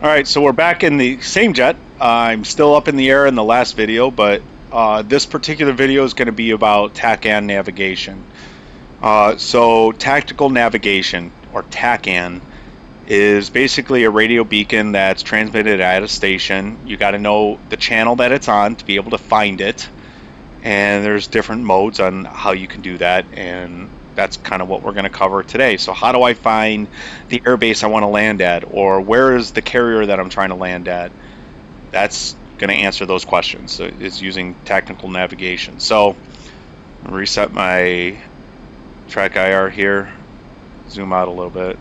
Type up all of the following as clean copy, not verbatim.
All right, so we're back in the same jet. I'm still up in the air in the last video, but this particular video is going to be about TACAN navigation. So tactical navigation, or TACAN, is basically a radio beacon that's transmitted at a station. You got to know the channel that it's on to be able to find it, and there's different modes on how you can do that, and that's kind of what we're going to cover today. So how do I find the airbase I want to land at, or where is the carrier that I'm trying to land at? That's going to answer those questions. So it's using tactical navigation. So reset my track IR here, zoom out a little bit.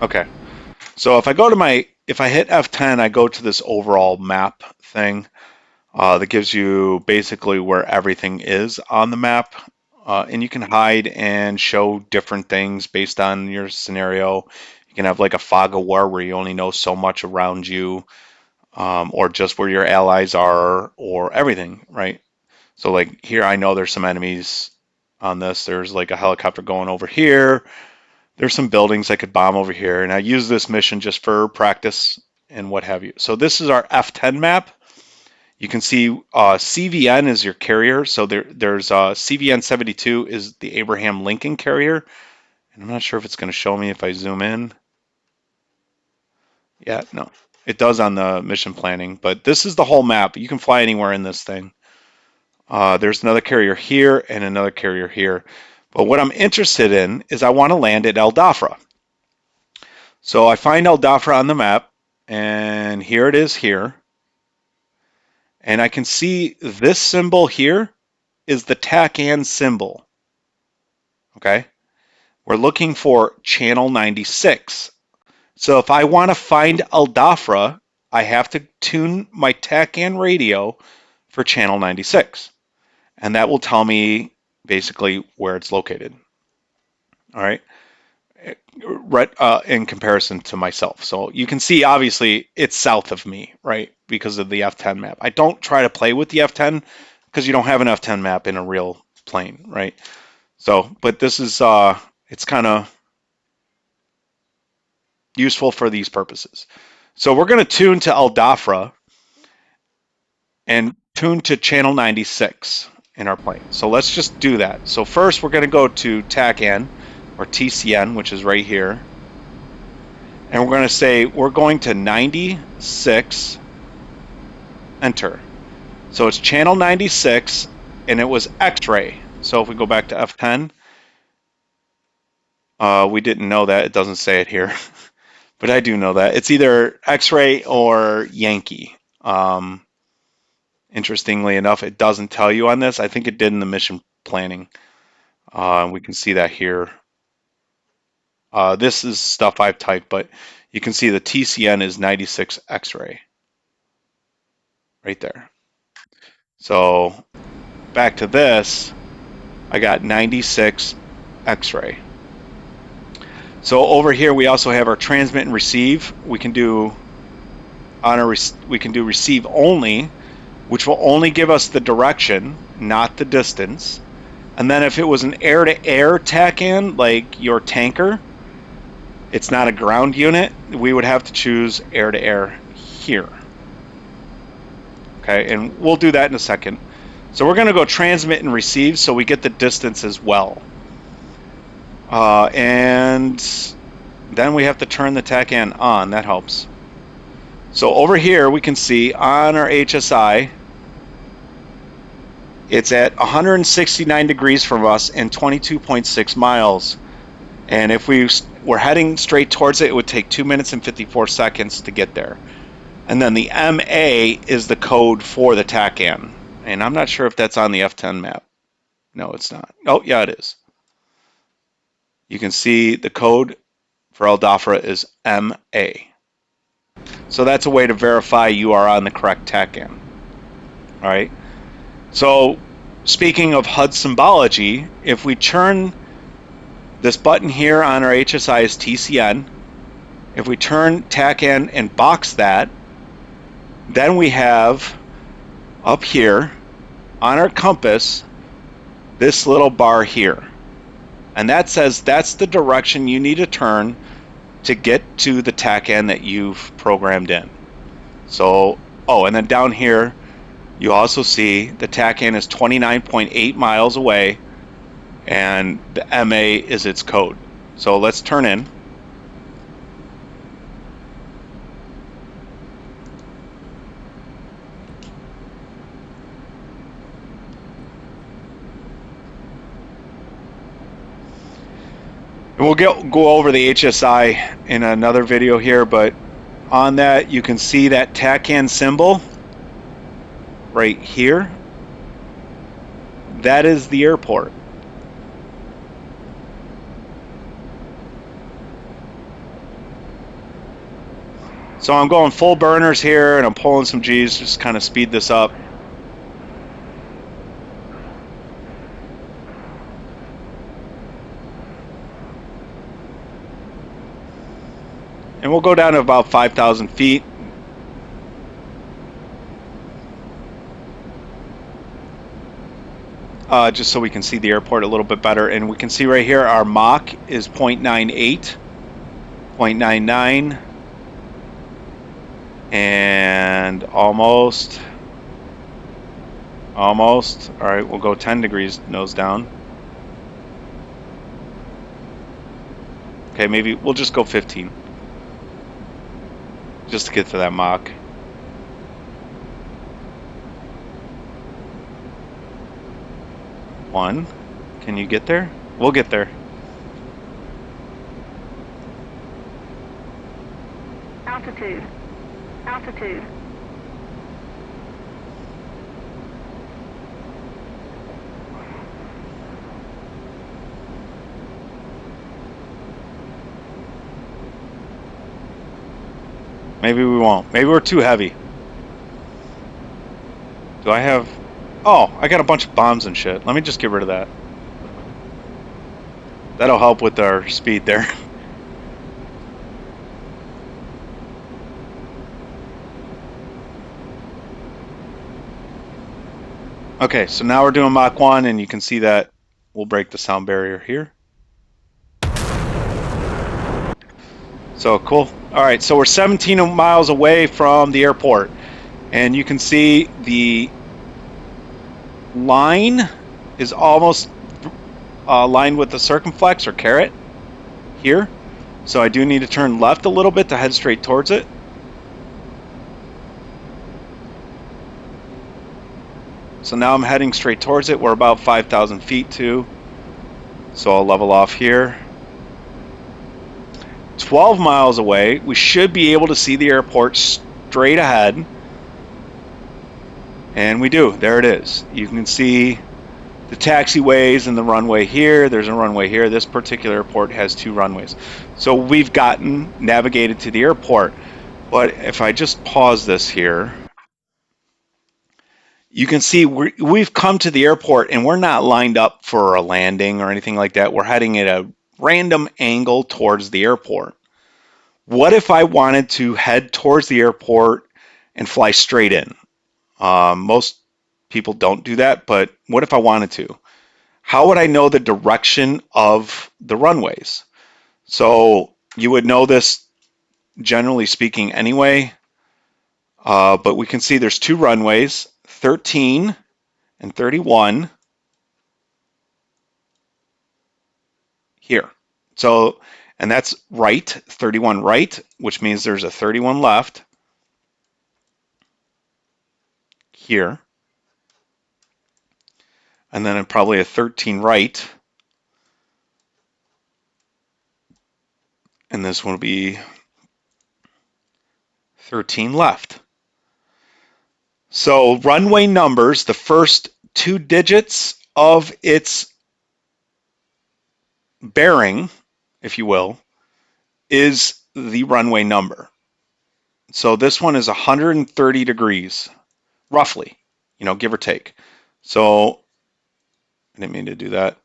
Okay, so if I go to if I hit F10, I go to this overall map thing. That gives you basically where everything is on the map. And you can hide and show different things based on your scenario. You can have like a fog of war where you only know so much around you, or just where your allies are, or everything, right? So like here, I know there's some enemies on this. There's like a helicopter going over here. There's some buildings I could bomb over here. And I use this mission just for practice and what have you. So this is our F10 map. You can see CVN is your carrier. So there's CVN 72 is the Abraham Lincoln carrier. And I'm not sure if it's going to show me if I zoom in. Yeah, no, it does on the mission planning. But this is the whole map. You can fly anywhere in this thing. There's another carrier here and another carrier here. But what I'm interested in is I want to land at El Dafra. So I find El Dafra on the map, and here it is here. And I can see this symbol here is the TACAN symbol. Okay, we're looking for channel 96. So if I want to find El Dafra, I have to tune my TACAN radio for channel 96. And that will tell me basically where it's located. All right, right, in comparison to myself. So you can see obviously it's south of me, right, because of the F10 map. I don't try to play with the F10 because you don't have an F10 map in a real plane, right? So, but this is it's kind of useful for these purposes. So we're going to tune to El Dafra and tune to channel 96 in our plane. So let's just do that. So first we're going to go to TACAN or TCN, which is right here. And we're going to say we're going to 96, enter. So it's channel 96 and it was X-ray. So if we go back to F10, we didn't know that. It doesn't say it here. But I do know that. It's either X-ray or Yankee. Interestingly enough, it doesn't tell you on this. I think it did in the mission planning. We can see that here. This is stuff I've typed, but you can see the TCN is 96 X-ray. Right there. So back to this, I got 96 X-ray. So over here we also have our transmit and receive. We can do receive only, which will only give us the direction, not the distance. And then if it was an air-to-air TACAN, like your tanker, it's not a ground unit, we would have to choose air-to-air here. Okay, and we'll do that in a second. So we're going to go transmit and receive so we get the distance as well. And then we have to turn the TACAN on. That helps. So over here we can see on our HSI, it's at 169 degrees from us and 22.6 miles. And if we were heading straight towards it, it would take 2 minutes and 54 seconds to get there. And then the MA is the code for the TACAN. And I'm not sure if that's on the F10 map. No, it's not. Oh, yeah, it is. You can see the code for El Dafra is MA. So that's a way to verify you are on the correct TACAN. All right. So speaking of HUD symbology, if we turn this button here on our HSI is TCN, if we turn TACAN and box that, then we have up here on our compass this little bar here. And that says that's the direction you need to turn to get to the tack end that you've programmed in. So, oh, and then down here, you also see the tack end is 29.8 miles away, and the MA is its code. So let's turn in. And we'll go over the HSI in another video here, but on that you can see that TACAN symbol right here. That is the airport. So I'm going full burners here and I'm pulling some G's, just kind of speed this up. And we'll go down to about 5,000 feet. Just so we can see the airport a little bit better. And we can see right here our Mach is 0.98, 0.99, and almost. All right, we'll go 10 degrees nose down. Okay, maybe we'll just go 15. Just to get to that Mach. One. Can you get there? We'll get there. Altitude. Altitude. Maybe we won't. Maybe we're too heavy. Do I have... Oh, I got a bunch of bombs and shit. Let me just get rid of that. That'll help with our speed there. Okay, so now we're doing Mach 1, and you can see that we'll break the sound barrier here. So cool. All right, so we're 17 miles away from the airport, and you can see the line is almost lined with the circumflex or caret here. So I do need to turn left a little bit to head straight towards it. So now I'm heading straight towards it. We're about 5,000 feet too. So I'll level off here. 12 miles away, we should be able to see the airport straight ahead. And we do. There it is. You can see the taxiways and the runway here. There's a runway here. This particular airport has 2 runways. So we've navigated to the airport. But if I just pause this here, you can see we've come to the airport and we're not lined up for a landing or anything like that. We're heading at a random angle towards the airport. What if I wanted to head towards the airport and fly straight in? Most people don't do that, but what if I wanted to? How would I know the direction of the runways? So you would know this generally speaking anyway, but we can see there's 2 runways, 13 and 31 here. So, and that's right, 31 right, which means there's a 31 left here. And then probably a 13 right. And this one will be 13 left. So runway numbers, the first 2 digits of its bearing, if you will, is the runway number. So this one is 130 degrees, roughly, give or take. So I didn't mean to do that.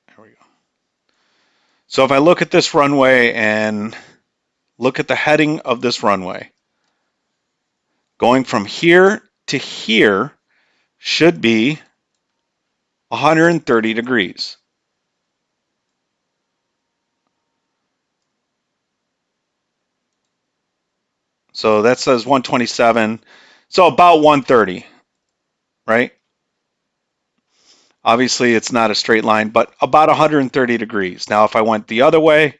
There we go. So if I look at this runway and look at the heading of this runway. Going from here to here should be 130 degrees. So that says 127. So about 130, right? Obviously, it's not a straight line, but about 130 degrees. Now, if I went the other way,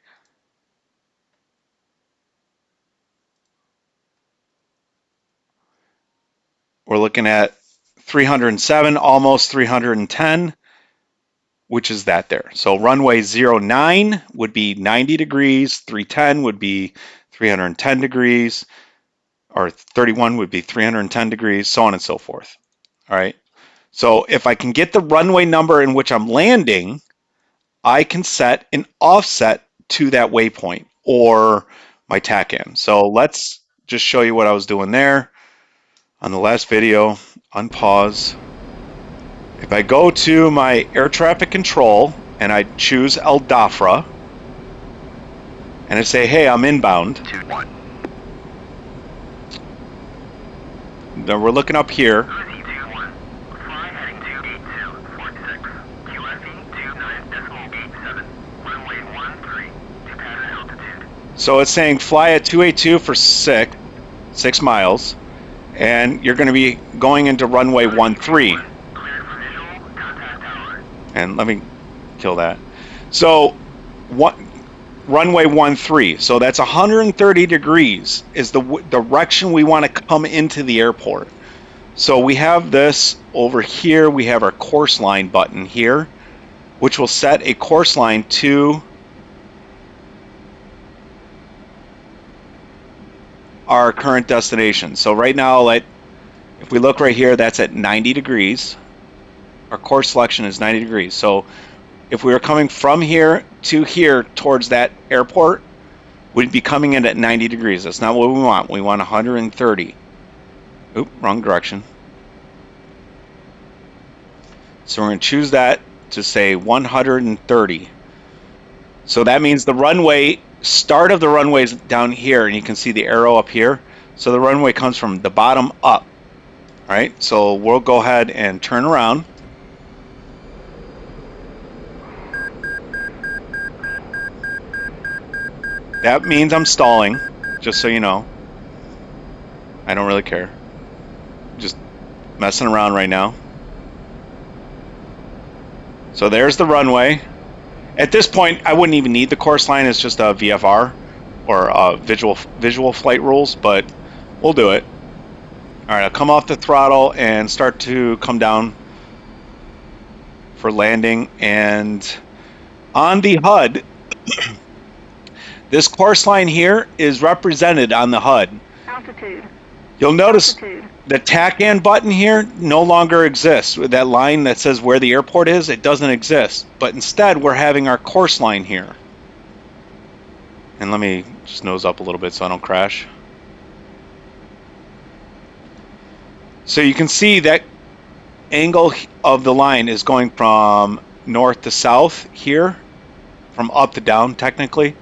we're looking at 307, almost 310, which is that there. So runway 09 would be 90 degrees, 310 would be 310 degrees, or 31 would be 310 degrees, so on and so forth. All right. So if I can get the runway number in which I'm landing, I can set an offset to that waypoint or my TACAN. So let's just show you what I was doing there on the last video. Unpause. If I go to my air traffic control and I choose El Dafra and I say, hey, I'm inbound. Then we're looking up here. So it's saying fly at 282 for 6 miles, and you're going to be going into runway 13. And let me kill that. So runway 13. So that's 130 degrees is the direction we want to come into the airport. So we have this over here. We have our course line button here, which will set a course line to our current destination. So right now, if we look right here, that's at 90 degrees. Our course selection is 90 degrees. So if we were coming from here to here towards that airport, we'd be coming in at 90 degrees. That's not what we want. We want 130. Oop, wrong direction. So we're going to choose that to say 130. So that means the runway, start of the runway is down here, and you can see the arrow up here. So the runway comes from the bottom up. All right, so we'll go ahead and turn around. That means I'm stalling, just so you know. I don't really care. Just messing around right now. So there's the runway. At this point, I wouldn't even need the course line. It's just a VFR or visual flight rules, but we'll do it. All right, I'll come off the throttle and start to come down for landing. And on the HUD, this course line here is represented on the HUD. Altitude. You'll notice Altitude. the TACAN button here no longer exists. With that line that says where the airport is, it doesn't exist. But instead, we're having our course line here. And let me just nose up a little bit so I don't crash. So you can see that angle of the line is going from north to south here, from up to down technically.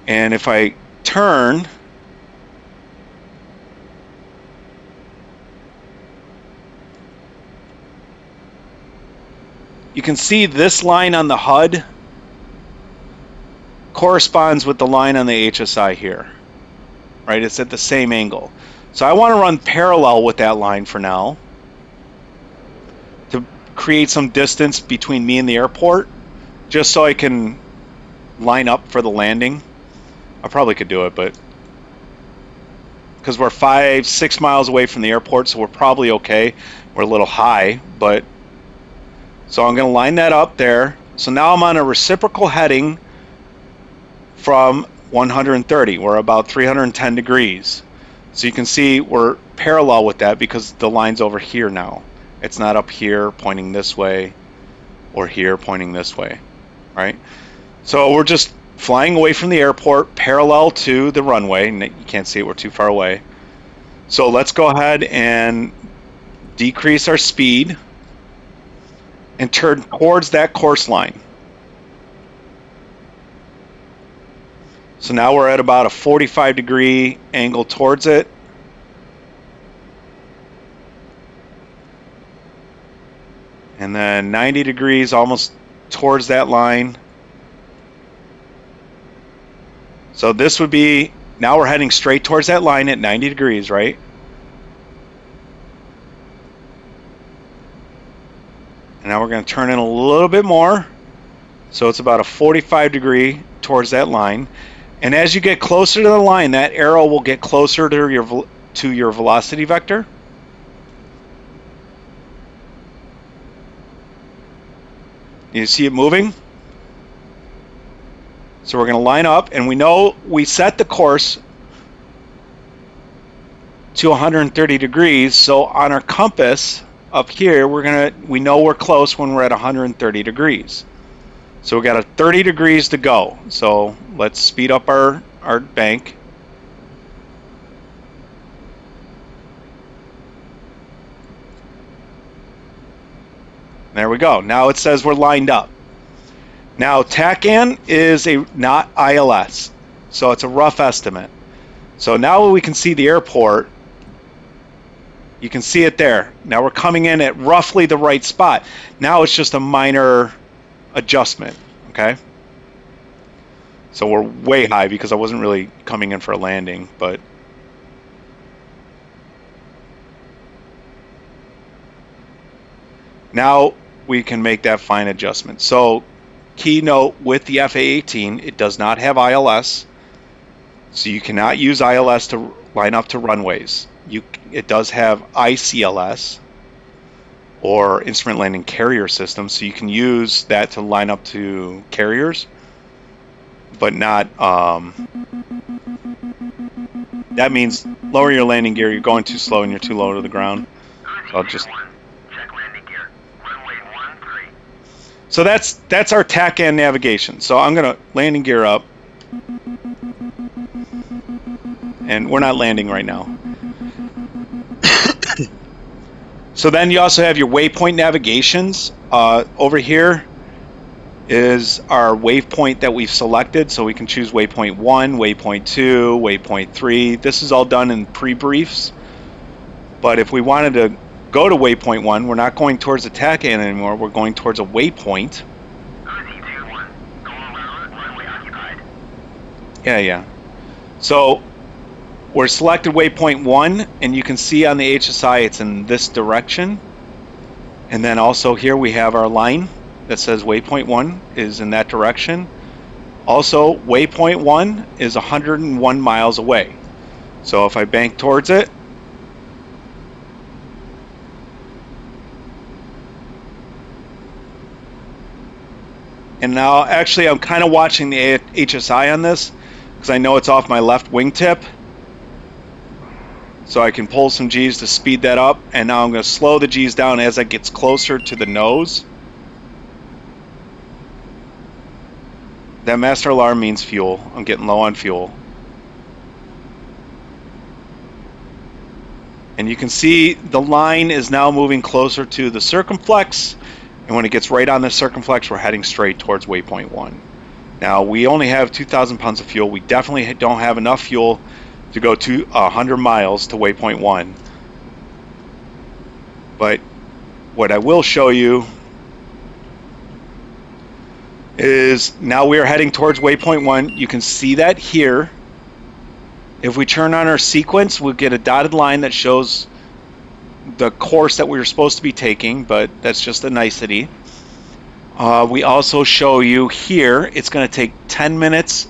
And if I turn, you can see this line on the HUD corresponds with the line on the HSI here, right? It's at the same angle. So I want to run parallel with that line for now to create some distance between me and the airport, just so I can line up for the landing. I probably could do it, but because we're 5-6 miles away from the airport, so we're probably okay. We're a little high, but so I'm going to line that up there. So now I'm on a reciprocal heading from 130. We're about 310 degrees. So you can see we're parallel with that because the line's over here now. It's not up here pointing this way or here pointing this way, right? So we're just flying away from the airport parallel to the runway. You can't see it, we're too far away. So let's go ahead and decrease our speed and turn towards that course line. So now we're at about a 45-degree angle towards it. And then 90 degrees almost towards that line. So this would be, now we're heading straight towards that line at 90 degrees, right? And now we're going to turn in a little bit more. So it's about a 45-degree towards that line. And as you get closer to the line, that arrow will get closer to your velocity vector. You see it moving? So we're going to line up, and we know we set the course to 130 degrees. So on our compass up here, we know we're close when we're at 130 degrees. So we got a 30 degrees to go. So let's speed up our bank. There we go. Now it says we're lined up. Now TACAN is not ILS, so it's a rough estimate. So now we can see the airport. You can see it there. Now we're coming in at roughly the right spot. Now it's just a minor adjustment, okay? So we're way high because I wasn't really coming in for a landing, but now we can make that fine adjustment. So key note with the FA-18, it does not have ILS, so you cannot use ILS to line up to runways. It does have ICLS, or Instrument Landing Carrier System, so you can use that to line up to carriers, but not, that means lower your landing gear, you're going too slow and you're too low to the ground. So I'll just... So that's our TACAN navigation. So I'm going to landing gear up. And we're not landing right now. So then you also have your waypoint navigations. Over here is our waypoint that we've selected. So we can choose waypoint 1, waypoint 2, waypoint 3. This is all done in pre-briefs. But if we wanted to go to waypoint 1, we're not going towards the TACAN anymore. We're going towards a waypoint. Yeah. So we're selected waypoint 1, and you can see on the HSI it's in this direction. And then also here we have our line that says waypoint 1 is in that direction. Also, waypoint 1 is 101 miles away. So if I bank towards it, and now actually I'm kind of watching the HSI on this because I know it's off my left wingtip. So I can pull some G's to speed that up, and now I'm going to slow the G's down as it gets closer to the nose. That master alarm means fuel. I'm getting low on fuel. And you can see the line is now moving closer to the circumflex, and when it gets right on the circumflex, we're heading straight towards waypoint 1. Now, we only have 2,000 pounds of fuel. We definitely don't have enough fuel to go to 100 miles to waypoint 1. But what I will show you is now we're heading towards waypoint 1. You can see that here. If we turn on our sequence, we'll get a dotted line that shows the course that we were supposed to be taking, but that's just a nicety. We also show you here, it's going to take 10 minutes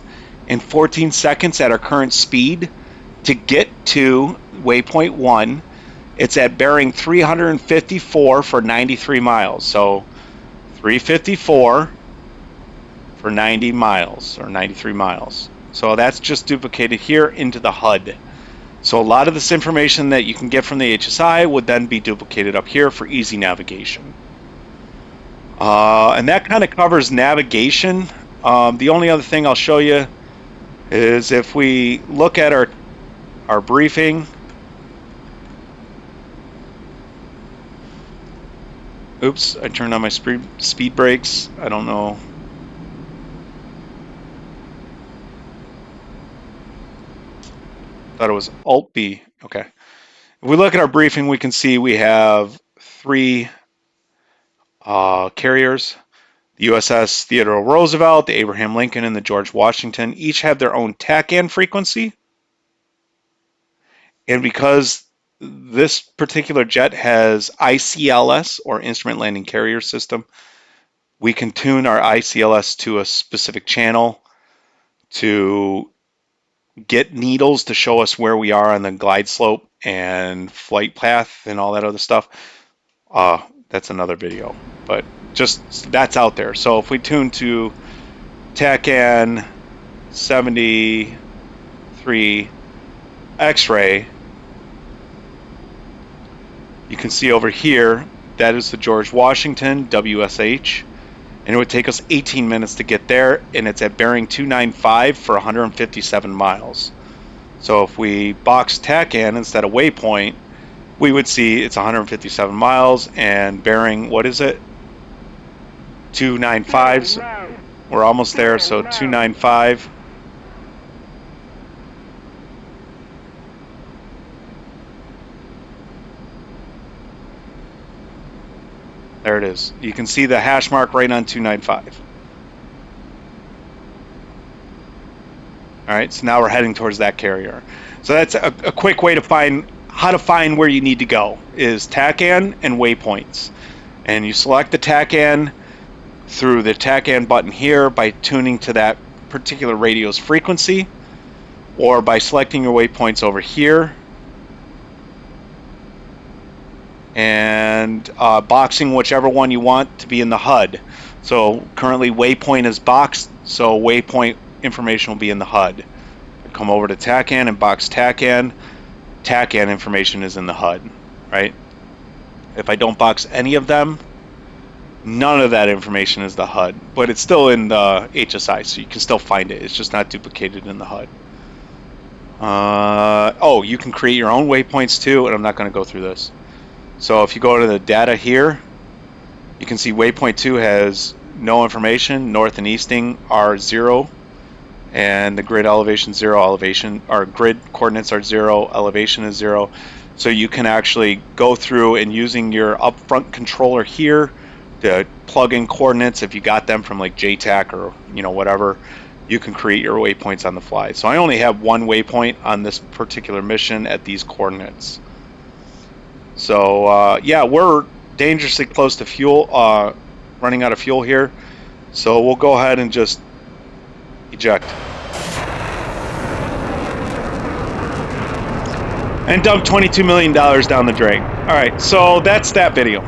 and 14 seconds at our current speed to get to waypoint 1. It's at bearing 354 for 93 miles. So 354 for 90 miles or 93 miles. So that's just duplicated here into the HUD. So a lot of this information that you can get from the HSI would then be duplicated up here for easy navigation. And that kind of covers navigation. The only other thing I'll show you is if we look at our briefing. Oops, I turned on my speed brakes. I don't know. Thought it was Alt B. Okay. If we look at our briefing, we can see we have 3 carriers. The USS Theodore Roosevelt, the Abraham Lincoln, and the George Washington each have their own TACAN frequency. And because this particular jet has ICLS, or Instrument Landing Carrier System, we can tune our ICLS to a specific channel to get needles to show us where we are on the glide slope and flight path and all that other stuff. That's another video, but just that's out there. So if we tune to TACAN 73 X-ray, you can see over here that is the George Washington WSH, and it would take us 18 minutes to get there, and it's at bearing 295 for 157 miles. So if we box TACAN instead of waypoint, we would see it's 157 miles and bearing, what is it? 295. We're almost there, so 295. There it is. You can see the hash mark right on 295. All right, so now we're heading towards that carrier. So that's a quick way to find how to find where you need to go is TACAN and waypoints. And you select the TACAN through the TACAN button here by tuning to that particular radio's frequency, or by selecting your waypoints over here and boxing whichever one you want to be in the HUD. So currently waypoint is boxed, so waypoint information will be in the HUD. Come over to TACAN and box TACAN. TACAN information is in the HUD, right? If I don't box any of them, none of that information is the HUD, but it's still in the HSI, so you can still find it. It's just not duplicated in the HUD. Oh, you can create your own waypoints too, and I'm not going to go through this. So if you go to the data here, you can see waypoint 2 has no information. North and easting are 0, and the grid elevation 0, elevation, or grid coordinates are 0, elevation is 0. So you can actually go through and using your upfront controller here to plug in coordinates. If you got them from like JTAC or whatever, you can create your waypoints on the fly. So I only have one waypoint on this particular mission at these coordinates. So yeah, we're dangerously close to fuel, running out of fuel here. So we'll go ahead and just eject. And dump $22 million down the drain. All right, so that's that video.